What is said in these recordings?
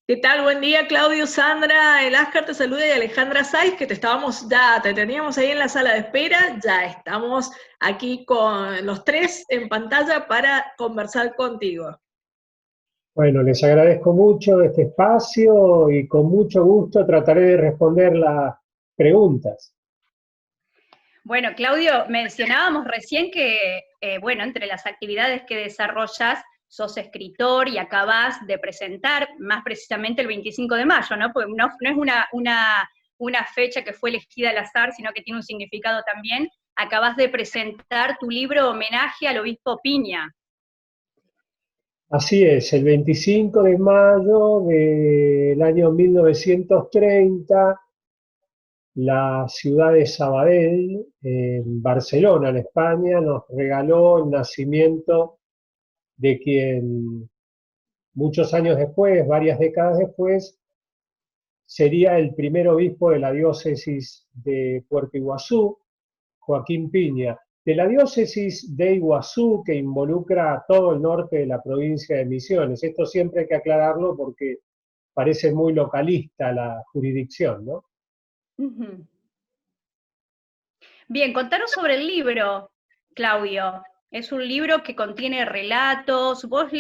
¿Qué tal? Buen día, Claudio, Sandra, el Ascar te saluda y Alejandra Saiz, que te teníamos ahí en la sala de espera, ya estamos aquí con los tres en pantalla para conversar contigo. Bueno, les agradezco mucho este espacio y con mucho gusto trataré de responder las preguntas. Bueno, Claudio, mencionábamos recién que, bueno, entre las actividades que desarrollas, sos escritor y acabas de presentar, más precisamente el 25 de mayo, ¿no? Porque no es una fecha que fue elegida al azar, sino que tiene un significado también. Acabas de presentar tu libro Homenaje al Obispo Piña. Así es, el 25 de mayo del año 1930, la ciudad de Sabadell, en Barcelona, en España, nos regaló el nacimiento de quien muchos años después, varias décadas después, sería el primer obispo de la diócesis de Puerto Iguazú, Joaquín Piña. De la diócesis de Iguazú, que involucra a todo el norte de la provincia de Misiones. Esto siempre hay que aclararlo porque parece muy localista la jurisdicción, ¿no? Uh-huh. Bien, contanos sobre el libro, Claudio. Es un libro que contiene relatos, vos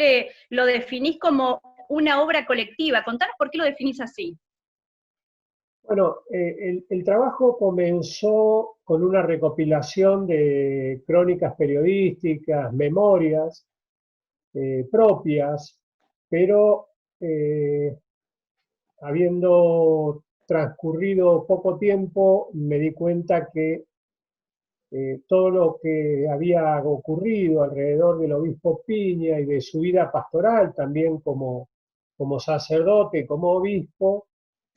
lo definís como una obra colectiva. Contanos por qué lo definís así. Bueno, el trabajo comenzó con una recopilación de crónicas periodísticas, memorias propias, pero habiendo transcurrido poco tiempo, me di cuenta que todo lo que había ocurrido alrededor del obispo Piña y de su vida pastoral, también como sacerdote, como obispo,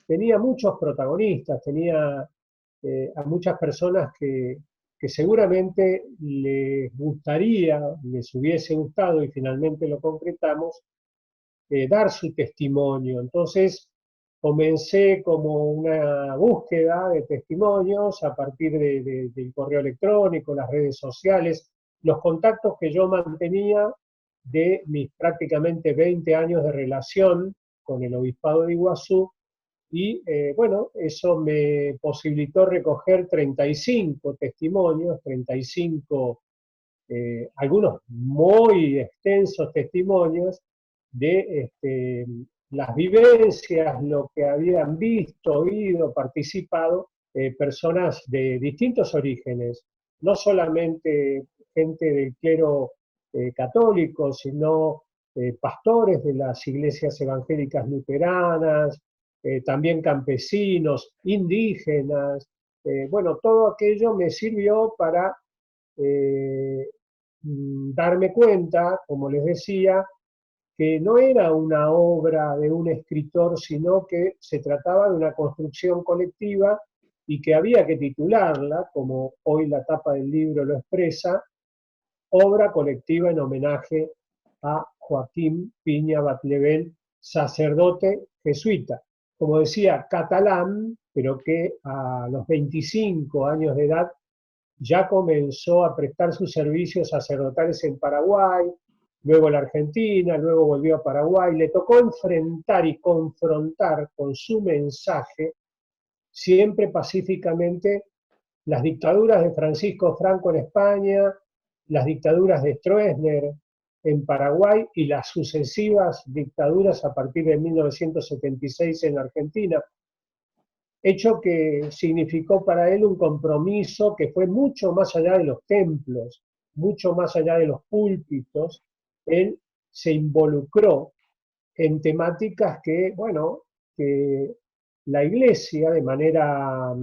tenía muchos protagonistas, tenía a muchas personas que seguramente les gustaría, les hubiese gustado y finalmente lo concretamos, dar su testimonio. Entonces comencé como una búsqueda de testimonios a partir del correo electrónico, las redes sociales, los contactos que yo mantenía de mis prácticamente 20 años de relación con el Obispado de Iguazú, y bueno, eso me posibilitó recoger 35 testimonios, 35, algunos muy extensos testimonios de las vivencias, lo que habían visto, oído, participado, personas de distintos orígenes, no solamente gente del clero católico, sino pastores de las iglesias evangélicas luteranas, también campesinos, indígenas. Bueno, todo aquello me sirvió para eh, darme cuenta, como les decía, que no era una obra de un escritor, sino que se trataba de una construcción colectiva y que había que titularla, como hoy la tapa del libro lo expresa, obra colectiva en homenaje a Joaquín Piña Batlevel, sacerdote jesuita, como decía, catalán, pero que a los 25 años de edad ya comenzó a prestar sus servicios sacerdotales en Paraguay, luego en la Argentina, luego volvió a Paraguay. Le tocó enfrentar y confrontar con su mensaje, siempre pacíficamente, las dictaduras de Francisco Franco en España, las dictaduras de Stroessner en Paraguay y las sucesivas dictaduras a partir de 1976 en la Argentina, hecho que significó para él un compromiso que fue mucho más allá de los templos, mucho más allá de los púlpitos. Él se involucró en temáticas que, bueno, que la Iglesia, de manera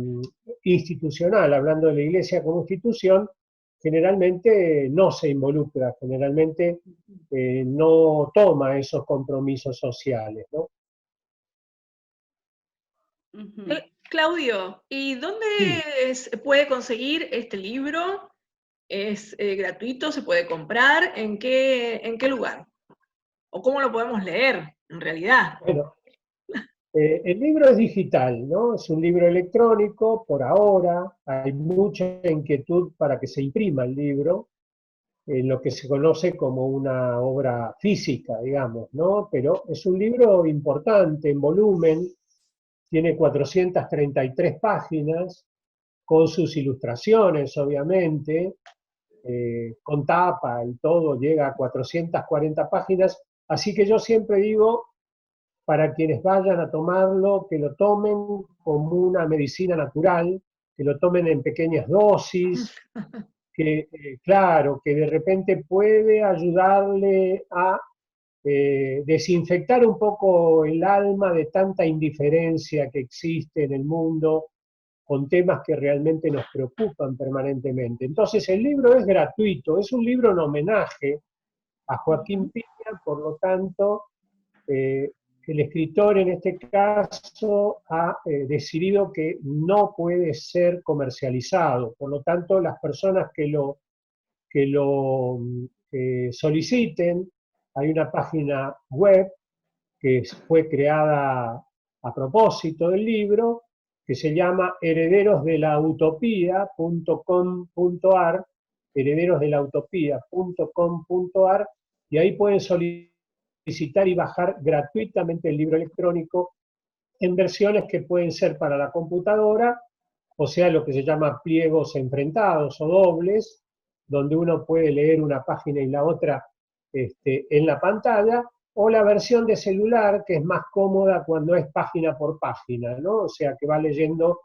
institucional, hablando de la Iglesia como institución, generalmente no se involucra, generalmente no toma esos compromisos sociales, ¿no? Uh-huh. Claudio, ¿y dónde Sí. se puede conseguir este libro? ¿Es gratuito? ¿Se puede comprar? ¿En qué lugar? ¿O cómo lo podemos leer, en realidad? Bueno, el libro es digital, ¿no? Es un libro electrónico por ahora. Hay mucha inquietud para que se imprima el libro. en lo que se conoce como una obra física, digamos, ¿no? Pero es un libro importante en volumen, tiene 433 páginas, con sus ilustraciones, obviamente, con tapa y todo, llega a 440 páginas, así que yo siempre digo, para quienes vayan a tomarlo, que lo tomen como una medicina natural, que lo tomen en pequeñas dosis, que, claro, que de repente puede ayudarle a desinfectar un poco el alma de tanta indiferencia que existe en el mundo con temas que realmente nos preocupan permanentemente. Entonces el libro es gratuito, es un libro en homenaje a Joaquín Piña, por lo tanto, el escritor en este caso ha decidido que no puede ser comercializado, por lo tanto las personas que lo soliciten, hay una página web que fue creada a propósito del libro, que se llama herederosdelautopía.com.ar, herederosdelautopía.com.ar, y ahí pueden solicitar y bajar gratuitamente el libro electrónico en versiones que pueden ser para la computadora, o sea, lo que se llama pliegos enfrentados o dobles, donde uno puede leer una página y la otra en la pantalla, o la versión de celular, que es más cómoda cuando es página por página, ¿no? O sea, que va leyendo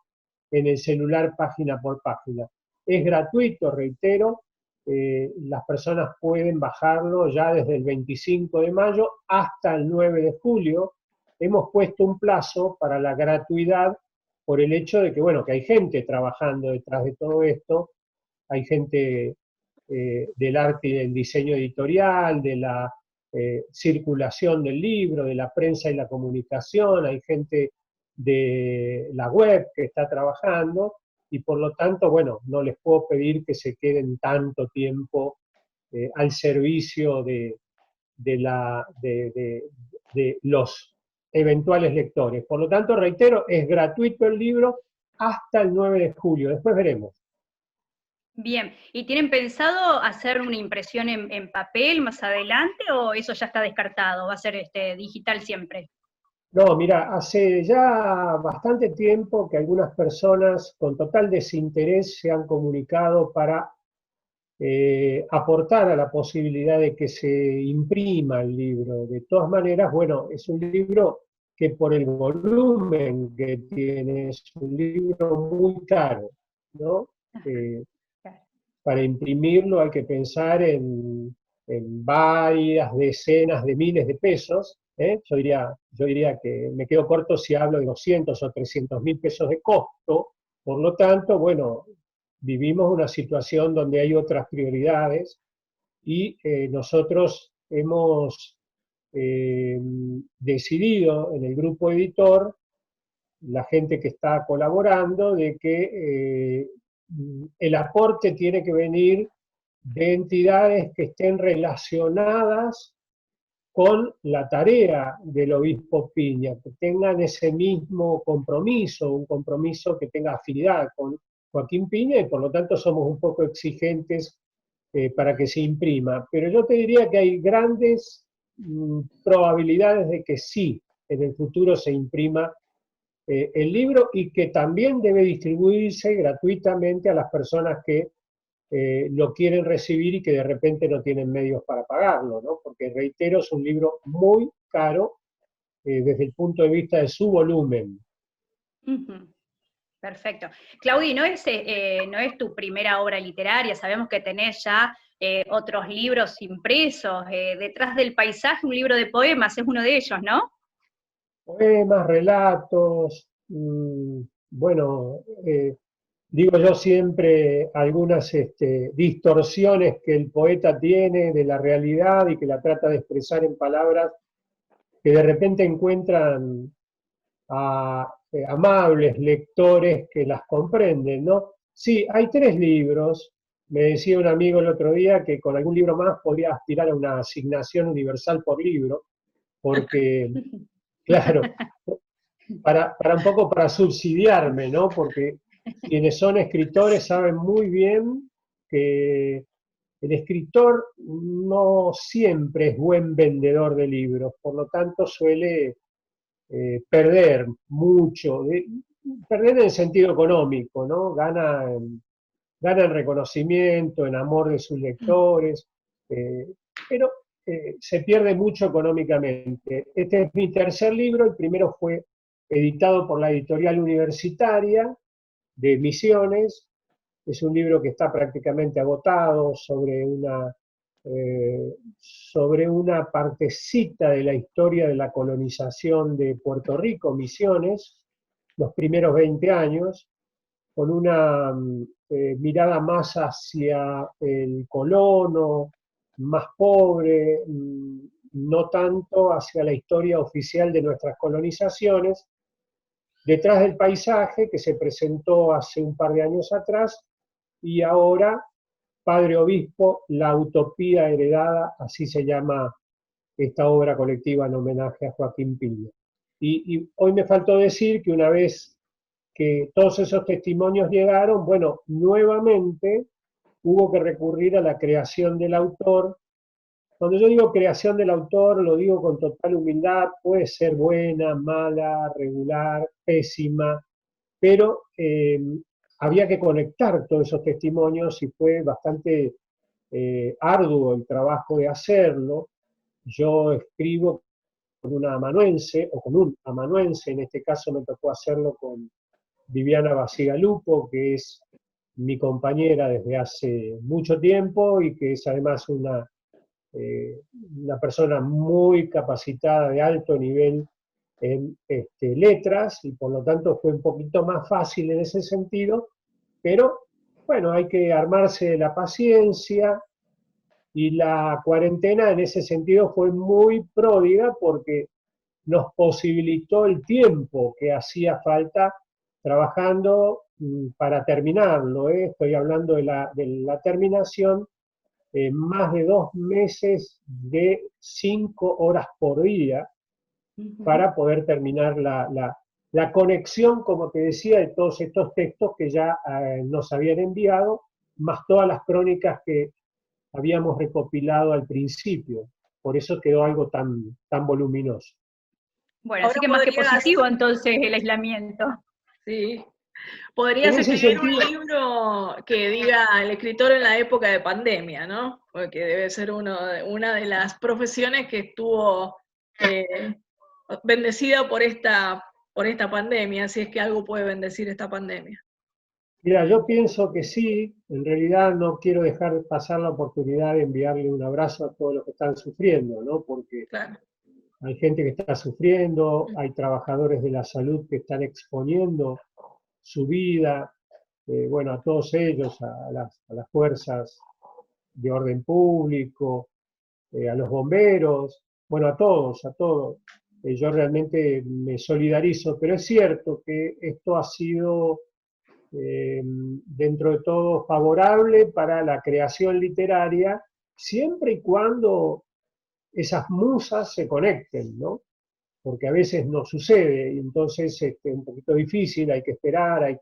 en el celular página por página. Es gratuito, reitero, las personas pueden bajarlo ya desde el 25 de mayo hasta el 9 de julio. Hemos puesto un plazo para la gratuidad por el hecho de que, bueno, que hay gente trabajando detrás de todo esto, hay gente del arte y del diseño editorial, de la circulación del libro, de la prensa y la comunicación, hay gente de la web que está trabajando, y por lo tanto, bueno, no les puedo pedir que se queden tanto tiempo al servicio de los eventuales lectores. Por lo tanto, reitero, es gratuito el libro hasta el 9 de julio, después veremos. Bien, ¿y tienen pensado hacer una impresión en papel más adelante o eso ya está descartado? ¿Va a ser digital siempre? No, mira, hace ya bastante tiempo que algunas personas con total desinterés se han comunicado para aportar a la posibilidad de que se imprima el libro. De todas maneras, bueno, es un libro que por el volumen que tiene es un libro muy caro, ¿no? Para imprimirlo hay que pensar en varias decenas de miles de pesos. Yo diría que me quedo corto si hablo de 200 o 300 mil pesos de costo. Por lo tanto, bueno, vivimos una situación donde hay otras prioridades y nosotros hemos decidido en el grupo editor, la gente que está colaborando, de que el aporte tiene que venir de entidades que estén relacionadas con la tarea del obispo Piña, que tengan ese mismo compromiso, un compromiso que tenga afinidad con Joaquín Piña, y por lo tanto somos un poco exigentes para que se imprima. Pero yo te diría que hay grandes probabilidades de que sí, en el futuro se imprima el libro, y que también debe distribuirse gratuitamente a las personas que lo quieren recibir y que de repente no tienen medios para pagarlo, ¿no? Porque, reitero, es un libro muy caro desde el punto de vista de su volumen. Perfecto. Claudi, no es tu primera obra literaria, sabemos que tenés ya otros libros impresos, Detrás del paisaje, un libro de poemas, es uno de ellos, ¿no? Poemas, relatos, bueno, digo yo siempre algunas distorsiones que el poeta tiene de la realidad y que la trata de expresar en palabras que de repente encuentran a amables lectores que las comprenden, ¿no? Sí, hay 3 libros. Me decía un amigo el otro día que con algún libro más podría aspirar a una asignación universal por libro, porque, claro, para un poco para subsidiarme, ¿no? Porque quienes son escritores saben muy bien que el escritor no siempre es buen vendedor de libros, por lo tanto suele perder mucho, perder en el sentido económico, ¿no? Gana en reconocimiento, en amor de sus lectores, pero se pierde mucho económicamente. Este es mi tercer libro, el primero fue editado por la editorial universitaria de Misiones, es un libro que está prácticamente agotado sobre una partecita de la historia de la colonización de Puerto Rico, Misiones, los primeros 20 años, con una mirada más hacia el colono, más pobre, no tanto hacia la historia oficial de nuestras colonizaciones. Detrás del paisaje, que se presentó hace un par de años atrás, y ahora, Padre Obispo, la utopía heredada, así se llama esta obra colectiva en homenaje a Joaquín Piña. Y hoy me faltó decir que una vez que todos esos testimonios llegaron, bueno, nuevamente hubo que recurrir a la creación del autor. Cuando yo digo creación del autor, lo digo con total humildad, puede ser buena, mala, regular, pésima, pero había que conectar todos esos testimonios y fue bastante arduo el trabajo de hacerlo. Yo escribo con una amanuense, o con un amanuense, en este caso me tocó hacerlo con Viviana Basigalupo, que es mi compañera desde hace mucho tiempo y que es además una persona muy capacitada de alto nivel en letras, y por lo tanto fue un poquito más fácil en ese sentido, pero bueno, hay que armarse de la paciencia, y la cuarentena en ese sentido fue muy pródiga porque nos posibilitó el tiempo que hacía falta trabajando para terminarlo. Estoy hablando de la terminación, más de 2 meses de 5 horas por día para poder terminar la conexión, como te decía, de todos estos textos que ya nos habían enviado, más todas las crónicas que habíamos recopilado al principio. Por eso quedó algo tan voluminoso. Bueno, así que más que positivo entonces el aislamiento. Sí. Podrías escribir un libro que diga el escritor en la época de pandemia, ¿no? Porque debe ser una de las profesiones que estuvo bendecida por esta pandemia, si es que algo puede bendecir esta pandemia. Mira, yo pienso que sí. En realidad no quiero dejar pasar la oportunidad de enviarle un abrazo a todos los que están sufriendo, ¿no? Porque claro, hay gente que está sufriendo, hay trabajadores de la salud que están exponiendo su vida, bueno, a todos ellos, a las fuerzas de orden público, a los bomberos, bueno, a todos. Yo realmente me solidarizo, pero es cierto que esto ha sido, dentro de todo, favorable para la creación literaria, siempre y cuando esas musas se conecten, ¿no? Porque a veces no sucede, y entonces es un poquito difícil, hay que esperar, en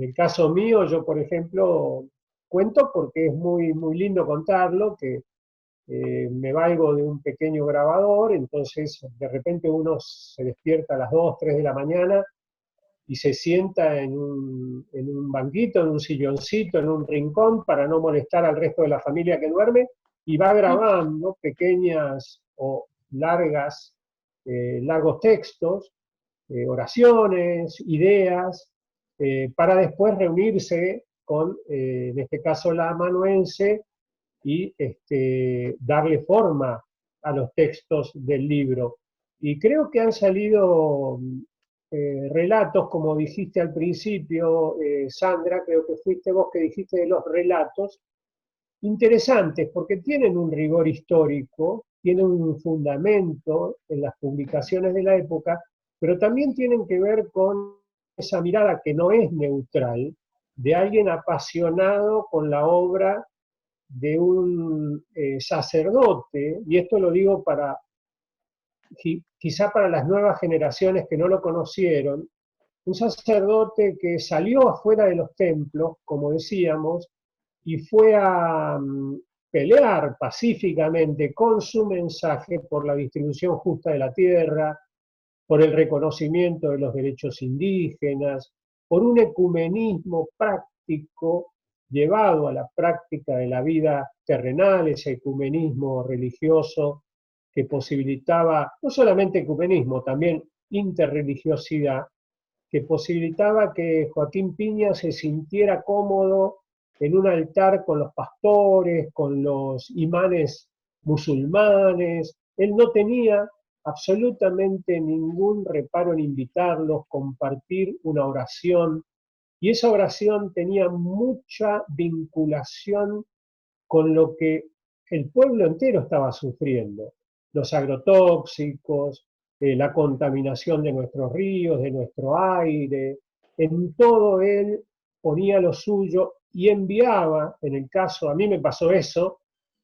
el caso mío, yo por ejemplo, cuento porque es muy, muy lindo contarlo, que me valgo de un pequeño grabador, entonces de repente uno se despierta a las 2, 3 de la mañana y se sienta en un banquito, en un silloncito, en un rincón, para no molestar al resto de la familia que duerme, y va grabando pequeñas o largos textos, oraciones, ideas, para después reunirse con, en este caso, la amanuense, y darle forma a los textos del libro. Y creo que han salido relatos, como dijiste al principio, Sandra, creo que fuiste vos que dijiste de los relatos, interesantes, porque tienen un rigor histórico, tienen un fundamento en las publicaciones de la época, pero también tienen que ver con esa mirada que no es neutral, de alguien apasionado con la obra de un sacerdote, y esto lo digo quizá para las nuevas generaciones que no lo conocieron, un sacerdote que salió afuera de los templos, como decíamos, y fue a pelear pacíficamente con su mensaje por la distribución justa de la tierra, por el reconocimiento de los derechos indígenas, por un ecumenismo práctico llevado a la práctica de la vida terrenal, ese ecumenismo religioso que posibilitaba, no solamente ecumenismo, también interreligiosidad, que posibilitaba que Joaquín Piña se sintiera cómodo en un altar con los pastores, con los imanes musulmanes. Él no tenía absolutamente ningún reparo en invitarlos, compartir una oración, y esa oración tenía mucha vinculación con lo que el pueblo entero estaba sufriendo, los agrotóxicos, la contaminación de nuestros ríos, de nuestro aire. En todo él ponía lo suyo y enviaba, en el caso, a mí me pasó eso,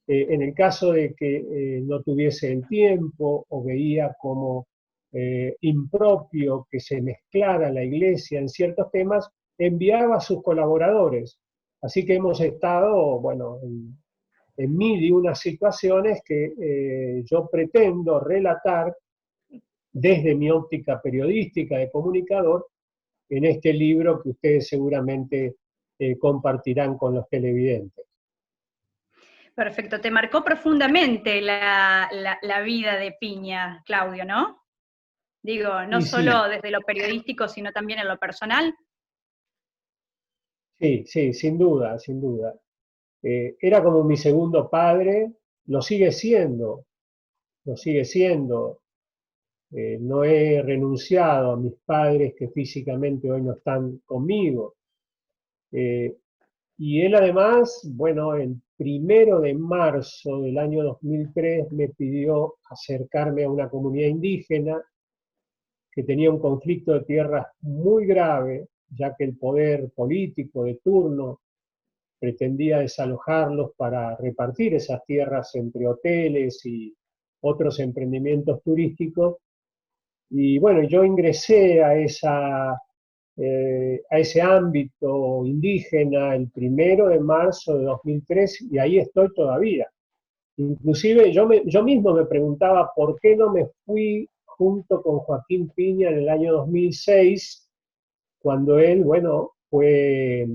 en el caso de que no tuviese el tiempo o veía como impropio que se mezclara la iglesia en ciertos temas, enviaba a sus colaboradores. Así que hemos estado, bueno, en mil y unas situaciones que yo pretendo relatar desde mi óptica periodística de comunicador en este libro que ustedes seguramente compartirán con los televidentes. Perfecto, te marcó profundamente la vida de Piña, Claudio, ¿no? Digo, no Y solo sí, desde lo periodístico, sino también en lo personal. sí, sí, sin duda, sin duda. Era como mi segundo padre, lo sigue siendo, lo sigue siendo. No he renunciado a mis padres que físicamente hoy no están conmigo. Eh, y él además, bueno, el 1 de marzo del año 2003 me pidió acercarme a una comunidad indígena que tenía un conflicto de tierras muy grave, ya que el poder político de turno pretendía desalojarlos para repartir esas tierras entre hoteles y otros emprendimientos turísticos. Y bueno, yo ingresé a ese ámbito indígena el 1 de marzo de 2003 y ahí estoy todavía. Inclusive yo mismo me preguntaba por qué no me fui junto con Joaquín Piña en el año 2006, cuando él, bueno, fue,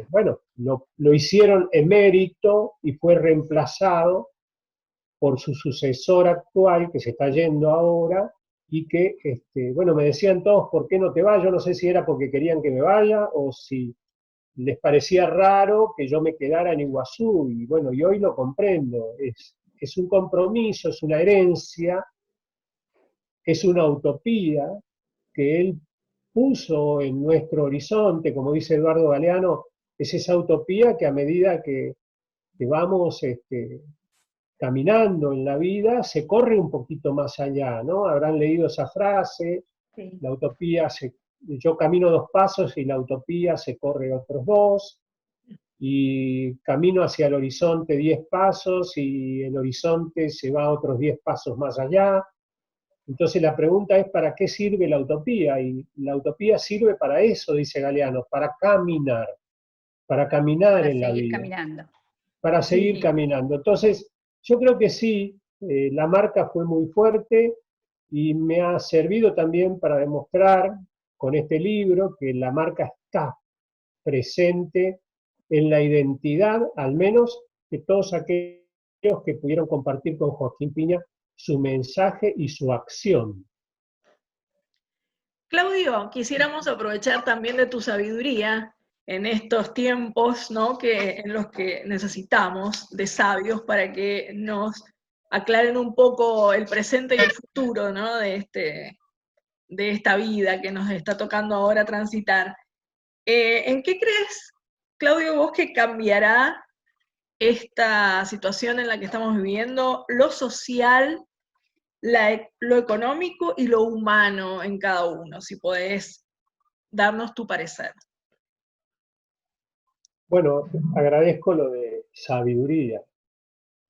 bueno, lo hicieron emérito y fue reemplazado por su sucesor actual, que se está yendo ahora, y que, bueno, me decían todos, ¿por qué no te vas? Yo no sé si era porque querían que me vaya o si les parecía raro que yo me quedara en Iguazú, y bueno, y hoy lo comprendo, es un compromiso, es una herencia, es una utopía que él puso en nuestro horizonte, como dice Eduardo Galeano, es esa utopía que a medida que vamos caminando en la vida, se corre un poquito más allá, ¿no? Habrán leído esa frase, Sí. la utopía yo camino 2 pasos y la utopía se corre otros 2, y camino hacia el horizonte 10 pasos y el horizonte se va otros 10 pasos más allá. Entonces la pregunta es, ¿para qué sirve la utopía? Y la utopía sirve para eso, dice Galeano, para caminar Para en la seguir vida, caminando. para seguir Sí, caminando. Entonces, yo creo que sí, la marca fue muy fuerte y me ha servido también para demostrar con este libro que la marca está presente en la identidad, al menos de todos aquellos que pudieron compartir con Joaquín Piña su mensaje y su acción. Claudio, quisiéramos aprovechar también de tu sabiduría en estos tiempos, ¿no? En los que necesitamos de sabios para que nos aclaren un poco el presente y el futuro, ¿no? De esta vida que nos está tocando ahora transitar. ¿En qué crees, Claudio, vos que cambiará esta situación en la que estamos viviendo, lo social, lo económico y lo humano en cada uno? Si podés darnos tu parecer. Bueno, agradezco lo de sabiduría.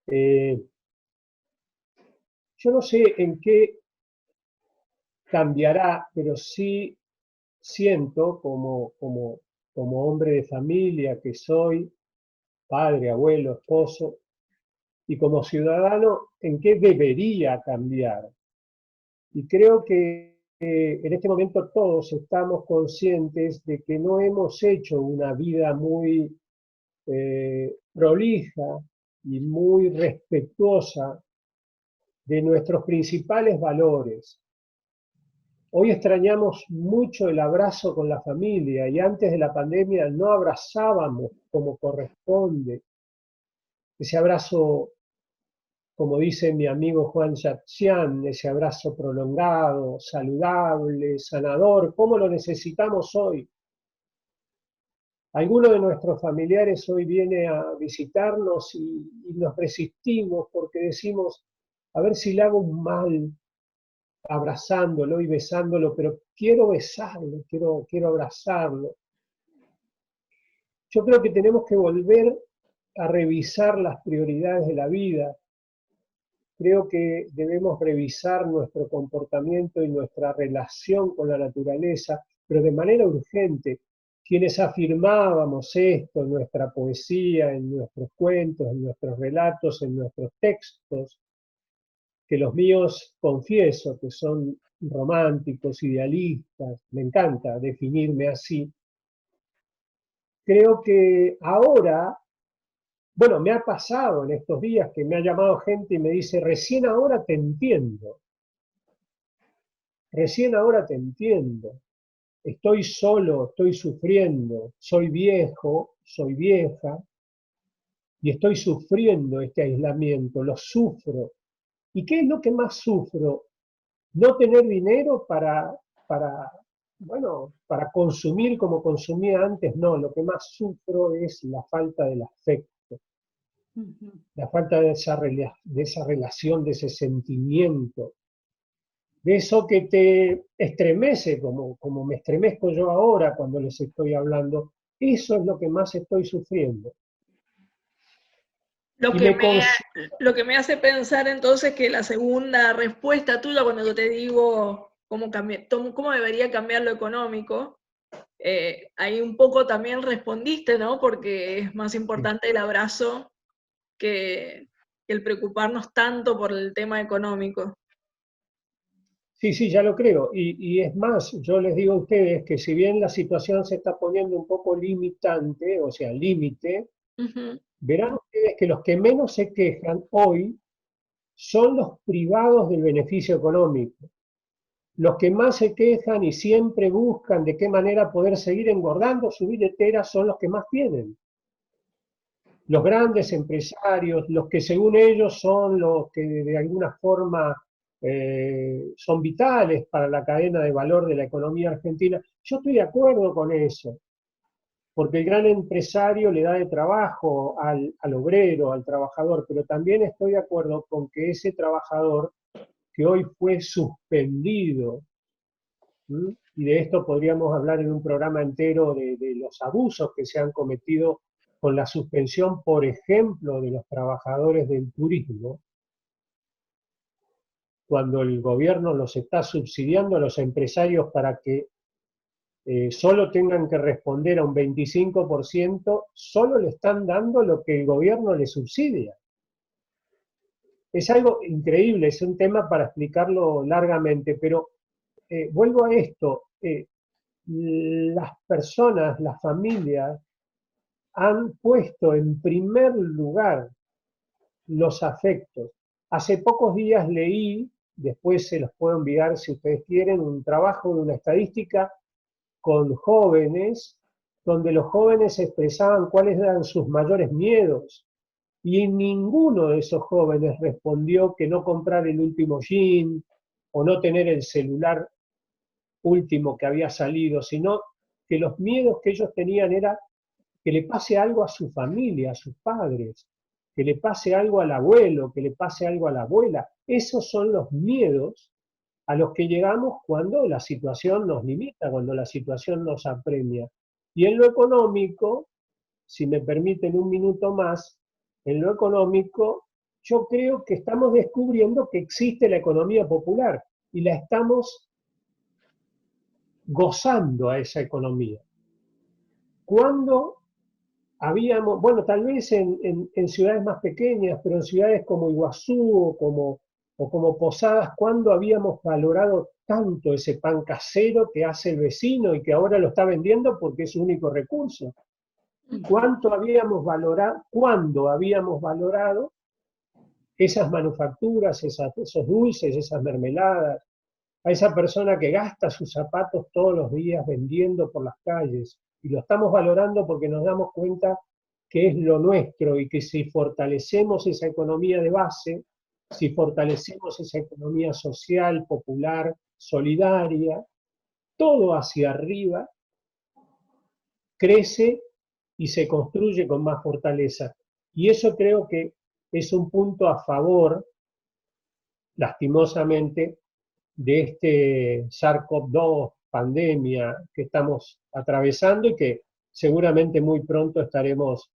Eh, yo no sé en qué cambiará, pero sí siento como hombre de familia que soy, padre, abuelo, esposo, y como ciudadano, ¿en qué debería cambiar? Y creo que en este momento todos estamos conscientes de que no hemos hecho una vida muy prolija y muy respetuosa de nuestros principales valores. Hoy extrañamos mucho el abrazo con la familia y antes de la pandemia no abrazábamos como corresponde. Ese abrazo, como dice mi amigo Juan Yatzian, ese abrazo prolongado, saludable, sanador, ¿cómo lo necesitamos hoy? Alguno de nuestros familiares hoy viene a visitarnos y nos resistimos porque decimos, a ver si le hago un mal abrazándolo y besándolo, pero quiero besarlo, quiero abrazarlo. Yo creo que tenemos que volver a revisar las prioridades de la vida. Creo que debemos revisar nuestro comportamiento y nuestra relación con la naturaleza, pero de manera urgente. Quienes afirmábamos esto en nuestra poesía, en nuestros cuentos, en nuestros relatos, en nuestros textos, que los míos, confieso, que son románticos, idealistas, me encanta definirme así, creo que ahora, bueno, me ha pasado en estos días que me ha llamado gente y me dice, recién ahora te entiendo, recién ahora te entiendo. Estoy solo, estoy sufriendo, soy viejo, soy vieja, y estoy sufriendo este aislamiento, lo sufro. ¿Y qué es lo que más sufro? No tener dinero bueno, para consumir como consumía antes, no, lo que más sufro es la falta del afecto, la falta de esa relación, de ese sentimiento, de eso que te estremece, como me estremezco yo ahora cuando les estoy hablando, eso es lo que más estoy sufriendo. Lo que, lo que me hace pensar entonces que la segunda respuesta tuya cuando yo te digo cómo debería cambiar lo económico, ahí un poco también respondiste, ¿no? Porque es más importante el abrazo que el preocuparnos tanto por el tema económico. Sí, ya lo creo. Y es más, yo les digo a ustedes que si bien la situación se está poniendo un poco limitante, o sea, límite, verán ustedes que los que menos se quejan hoy son los privados del beneficio económico. Los que más se quejan y siempre buscan de qué manera poder seguir engordando su billetera son los que más tienen. Los grandes empresarios, los que según ellos son los que de alguna forma son vitales para la cadena de valor de la economía argentina. Yo estoy de acuerdo con eso, porque el gran empresario le da de trabajo al obrero, al trabajador, pero también estoy de acuerdo con que ese trabajador que hoy fue suspendido, y de esto podríamos hablar en un programa entero de los abusos que se han cometido con la suspensión, por ejemplo, de los trabajadores del turismo, cuando el gobierno los está subsidiando a los empresarios para que solo tengan que responder a un 25%, solo le están dando lo que el gobierno le subsidia. Es algo increíble, es un tema para explicarlo largamente, pero vuelvo a esto, las personas, las familias, han puesto en primer lugar los afectos. Hace pocos días leí, después se los puedo enviar si ustedes quieren, un trabajo de una estadística con jóvenes, donde los jóvenes expresaban cuáles eran sus mayores miedos, y ninguno de esos jóvenes respondió que no comprar el último jean o no tener el celular último que había salido, sino que los miedos que ellos tenían era que le pase algo a su familia, a sus padres, que le pase algo al abuelo, que le pase algo a la abuela. Esos son los miedos a los que llegamos cuando la situación nos limita, cuando la situación nos apremia. Y en lo económico, si me permiten un minuto más, en lo económico, yo creo que estamos descubriendo que existe la economía popular y la estamos gozando a esa economía. Cuando habíamos, bueno, tal vez en ciudades más pequeñas, pero en ciudades como Iguazú o como Posadas, ¿cuándo habíamos valorado tanto ese pan casero que hace el vecino y que ahora lo está vendiendo porque es su único recurso? ¿Cuánto habíamos valorado, cuándo habíamos valorado esas manufacturas, esos dulces, esas mermeladas, a esa persona que gasta sus zapatos todos los días vendiendo por las calles? Y lo estamos valorando porque nos damos cuenta que es lo nuestro y que si fortalecemos esa economía de base, si fortalecemos esa economía social, popular, solidaria, todo hacia arriba, crece y se construye con más fortaleza. Y eso creo que es un punto a favor, lastimosamente, de este SARS-CoV-2 pandemia que estamos atravesando y que seguramente muy pronto estaremos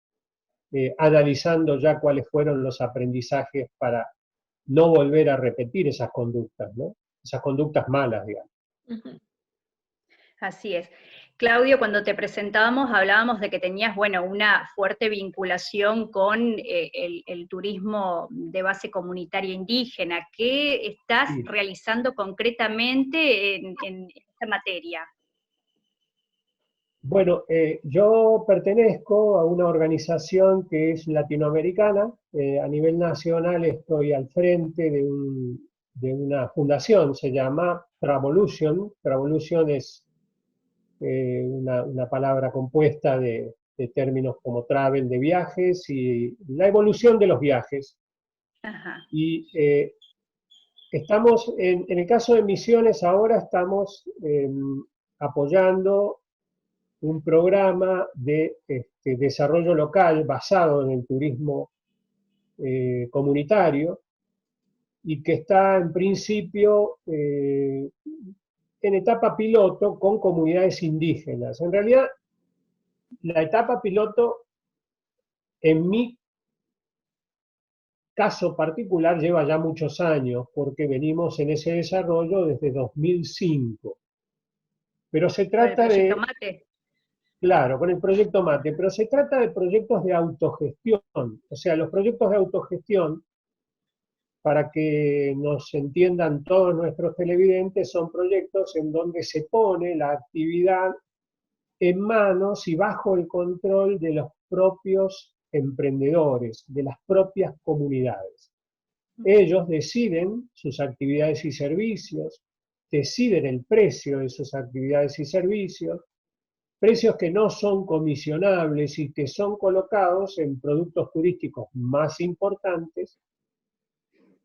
analizando ya cuáles fueron los aprendizajes para no volver a repetir esas conductas, ¿no? Esas conductas malas, digamos. Así es. Claudio, cuando te presentábamos hablábamos de que tenías, bueno, una fuerte vinculación con el turismo de base comunitaria indígena. ¿Qué estás realizando concretamente en esta materia? Bueno, yo pertenezco a una organización que es latinoamericana. A nivel nacional estoy al frente de una fundación, se llama Travolution. Travolution es una palabra compuesta de términos como travel, de viajes, y la evolución de los viajes. Ajá. Y estamos, en el caso de Misiones, ahora estamos apoyando un programa de desarrollo local basado en el turismo comunitario y que está en principio en etapa piloto con comunidades indígenas. En realidad, la etapa piloto, en mi caso particular, lleva ya muchos años, porque venimos en ese desarrollo desde 2005. Pero se trata de... Mate. Claro, con el proyecto MATE, pero se trata de proyectos de autogestión. O sea, los proyectos de autogestión, para que nos entiendan todos nuestros televidentes, son proyectos en donde se pone la actividad en manos y bajo el control de los propios emprendedores, de las propias comunidades. Ellos deciden sus actividades y servicios, deciden el precio de sus actividades y servicios, precios que no son comisionables y que son colocados en productos turísticos más importantes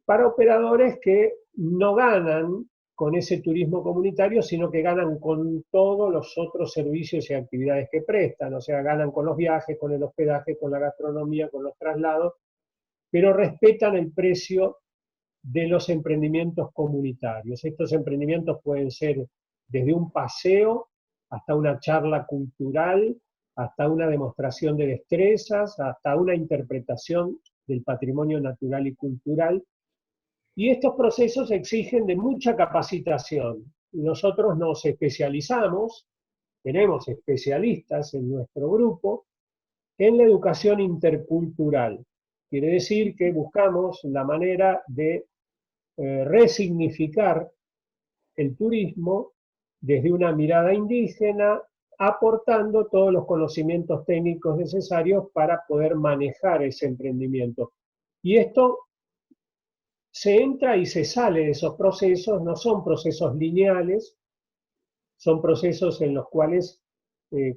para operadores que no ganan con ese turismo comunitario, sino que ganan con todos los otros servicios y actividades que prestan. O sea, ganan con los viajes, con el hospedaje, con la gastronomía, con los traslados, pero respetan el precio de los emprendimientos comunitarios. Estos emprendimientos pueden ser desde un paseo hasta una charla cultural, hasta una demostración de destrezas, hasta una interpretación del patrimonio natural y cultural. Y estos procesos exigen de mucha capacitación. Nosotros nos especializamos, tenemos especialistas en nuestro grupo, en la educación intercultural. Quiere decir que buscamos la manera de resignificar el turismo desde una mirada indígena, aportando todos los conocimientos técnicos necesarios para poder manejar ese emprendimiento. Y esto se entra y se sale de esos procesos, no son procesos lineales, son procesos en los cuales,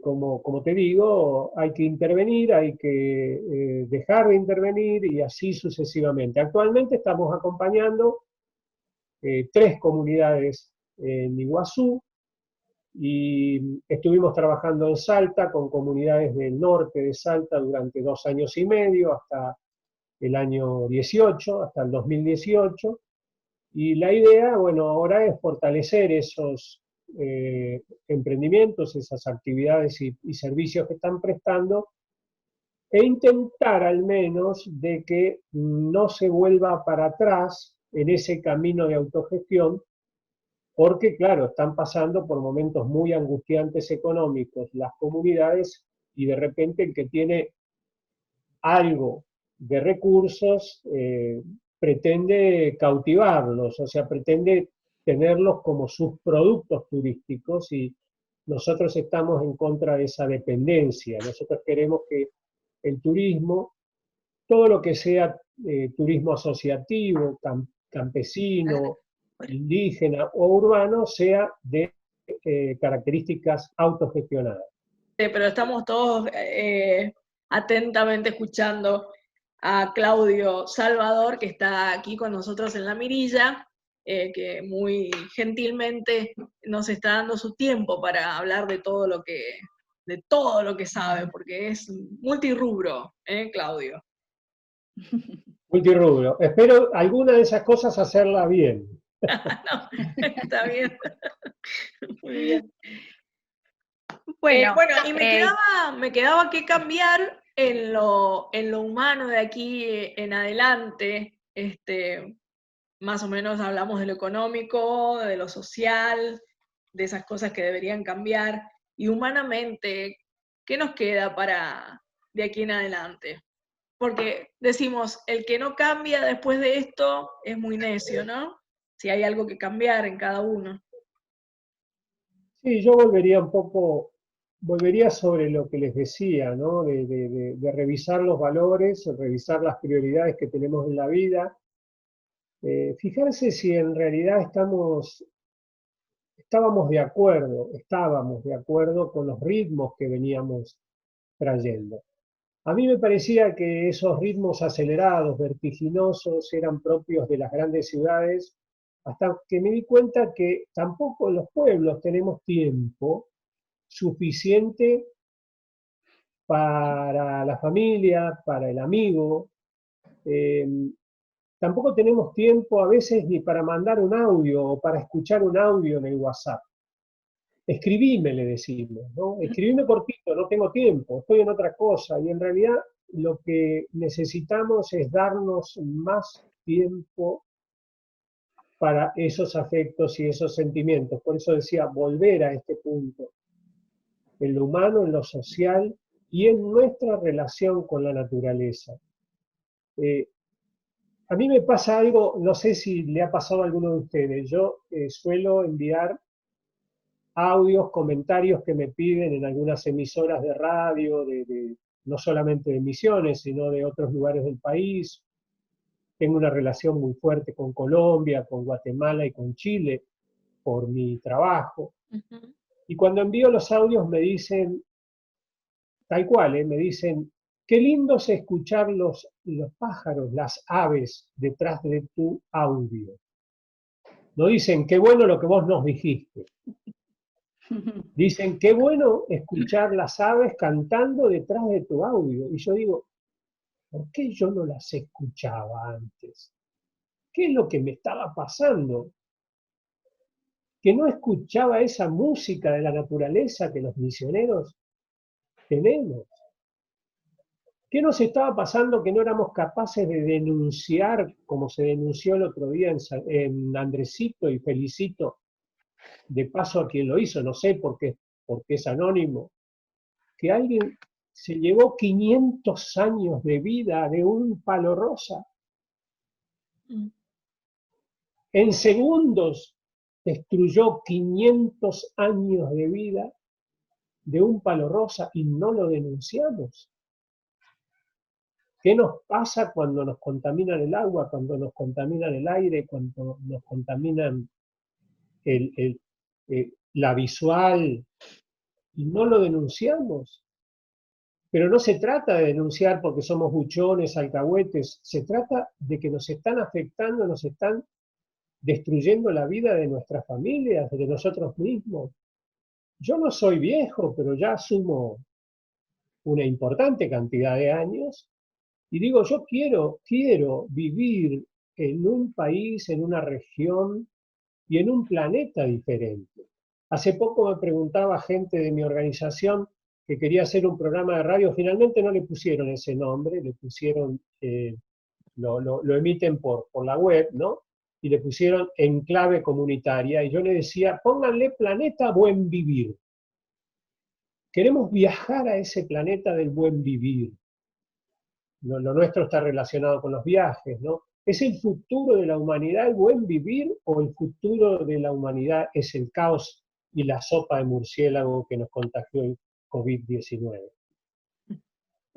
como te digo, hay que intervenir, hay que dejar de intervenir y así sucesivamente. Actualmente estamos acompañando 3 comunidades en Iguazú, y estuvimos trabajando en Salta con comunidades del norte de Salta durante 2 años y medio, hasta el año 18, hasta el 2018, y la idea, bueno, ahora es fortalecer esos emprendimientos, esas actividades y servicios que están prestando, e intentar al menos de que no se vuelva para atrás en ese camino de autogestión, porque claro, están pasando por momentos muy angustiantes económicos las comunidades y de repente el que tiene algo de recursos pretende cautivarlos, o sea, pretende tenerlos como sus productos turísticos y nosotros estamos en contra de esa dependencia. Nosotros queremos que el turismo, todo lo que sea turismo asociativo, campesino, indígena o urbano, sea de características autogestionadas. Sí, pero estamos todos atentamente escuchando a Claudio Salvador, que está aquí con nosotros en la mirilla, que muy gentilmente nos está dando su tiempo para hablar de todo lo que sabe, porque es multirrubro, Claudio. Multirrubro. Espero alguna de esas cosas hacerla bien. No, está bien. Muy bien. Bueno, y me quedaba que cambiar en lo humano de aquí en adelante. Más o menos hablamos de lo económico, de lo social, de esas cosas que deberían cambiar. Y humanamente, ¿qué nos queda para de aquí en adelante? Porque decimos, el que no cambia después de esto es muy necio, ¿no? Si hay algo que cambiar en cada uno. Sí, yo volvería sobre lo que les decía, ¿no? De revisar los valores, revisar las prioridades que tenemos en la vida, fijarse si en realidad estábamos de acuerdo con los ritmos que veníamos trayendo. A mí me parecía que esos ritmos acelerados, vertiginosos, eran propios de las grandes ciudades, hasta que me di cuenta que tampoco en los pueblos tenemos tiempo suficiente para la familia, para el amigo. Tampoco tenemos tiempo a veces ni para mandar un audio o para escuchar un audio en el WhatsApp. Escribime, le decimos, ¿no? Escribime cortito, no tengo tiempo, estoy en otra cosa. Y en realidad lo que necesitamos es darnos más tiempo para esos afectos y esos sentimientos. Por eso decía, volver a este punto, en lo humano, en lo social y en nuestra relación con la naturaleza. A mí me pasa algo, no sé si le ha pasado a alguno de ustedes, yo suelo enviar audios, comentarios que me piden en algunas emisoras de radio, no solamente de Misiones, sino de otros lugares del país. Tengo una relación muy fuerte con Colombia, con Guatemala y con Chile por mi trabajo. Uh-huh. Y cuando envío los audios me dicen, tal cual, me dicen, qué lindo es escuchar los pájaros, las aves detrás de tu audio. No dicen, qué bueno lo que vos nos dijiste. Dicen, qué bueno escuchar las aves cantando detrás de tu audio. Y yo digo, ¿por qué yo no las escuchaba antes? ¿Qué es lo que me estaba pasando? Que no escuchaba esa música de la naturaleza que los misioneros tenemos. ¿Qué nos estaba pasando que no éramos capaces de denunciar, como se denunció el otro día en Andresito, y felicito de paso a quien lo hizo, no sé porque es anónimo, que alguien se llevó 500 años de vida de un palo rosa? En segundos destruyó 500 años de vida de un palo rosa y no lo denunciamos. ¿Qué nos pasa cuando nos contaminan el agua, cuando nos contaminan el aire, cuando nos contaminan la visual y no lo denunciamos? Pero no se trata de denunciar porque somos buchones, alcahuetes, se trata de que nos están afectando, nos están destruyendo la vida de nuestras familias, de nosotros mismos. Yo no soy viejo, pero ya asumo una importante cantidad de años y digo, yo quiero vivir en un país, en una región y en un planeta diferente. Hace poco me preguntaba gente de mi organización que quería hacer un programa de radio, finalmente no le pusieron ese nombre, le pusieron, lo emiten por la web, ¿no? Y le pusieron Enclave Comunitaria, y yo le decía, pónganle Planeta Buen Vivir. queremos viajar a ese planeta del buen vivir. Lo nuestro está relacionado con los viajes, ¿no? ¿Es el futuro de la humanidad el buen vivir o el futuro de la humanidad es el caos y la sopa de murciélago que nos contagió el COVID-19?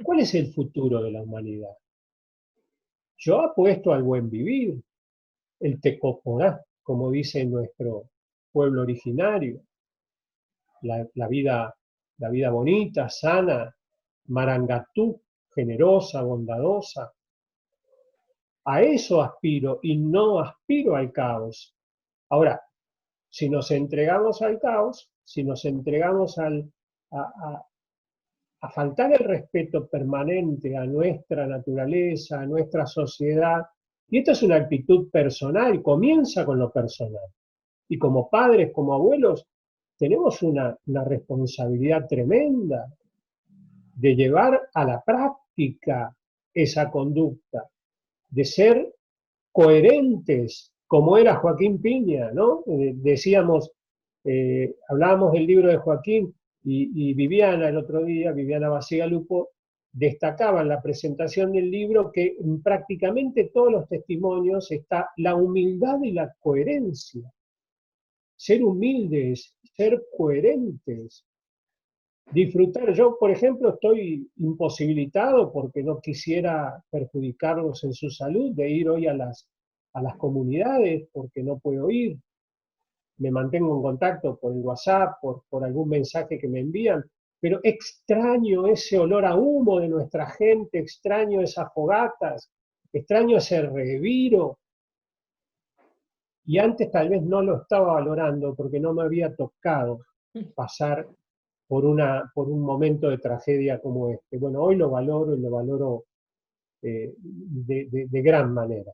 ¿Cuál es el futuro de la humanidad? Yo apuesto al buen vivir, el tecoporá, como dice nuestro pueblo originario, la vida bonita, sana, marangatú, generosa, bondadosa. A eso aspiro y no aspiro al caos. Ahora, si nos entregamos al caos, si nos entregamos a faltar el respeto permanente a nuestra naturaleza, a nuestra sociedad, y esto es una actitud personal, comienza con lo personal. Y como padres, como abuelos, tenemos una responsabilidad tremenda de llevar a la práctica esa conducta, de ser coherentes, como era Joaquín Piña, ¿no? Decíamos, hablábamos del libro de Joaquín y Viviana el otro día, Viviana Bacigalupo, destacaba en la presentación del libro que en prácticamente todos los testimonios está la humildad y la coherencia. Ser humildes, ser coherentes, disfrutar. Yo, por ejemplo, estoy imposibilitado porque no quisiera perjudicarlos en su salud, de ir hoy a las comunidades, porque no puedo ir. Me mantengo en contacto por el WhatsApp, por algún mensaje que me envían, pero extraño ese olor a humo de nuestra gente, extraño esas fogatas, extraño ese reviro. Y antes tal vez no lo estaba valorando porque no me había tocado pasar por un momento de tragedia como este. Bueno, hoy lo valoro y lo valoro de gran manera.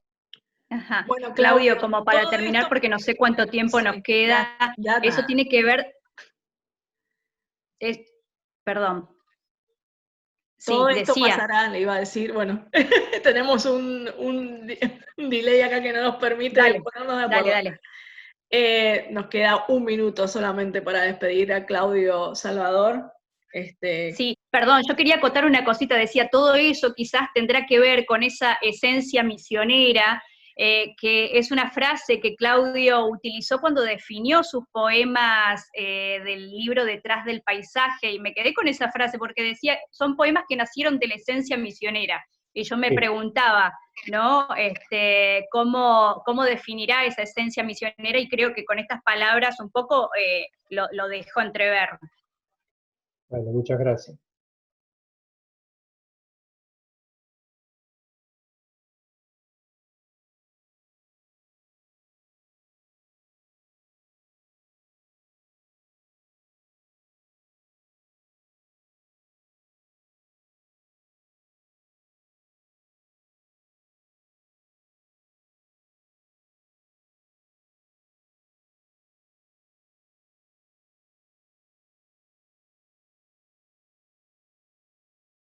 Ajá. Bueno, Claudio, como para terminar, porque no sé cuánto tiempo nos queda, eso tiene que ver, perdón. Todo esto pasará, le iba a decir, bueno, tenemos un delay acá que no nos permite ponernos de acuerdo. Dale. Nos queda un minuto solamente para despedir a Claudio Salvador. Sí, perdón, yo quería acotar una cosita, decía, todo eso quizás tendrá que ver con esa esencia misionera, que es una frase que Claudio utilizó cuando definió sus poemas del libro Detrás del Paisaje, y me quedé con esa frase porque decía, son poemas que nacieron de la esencia misionera, y yo me preguntaba, ¿no? ¿Cómo definirá esa esencia misionera? Y creo que con estas palabras un poco lo dejó entrever. Bueno, muchas gracias.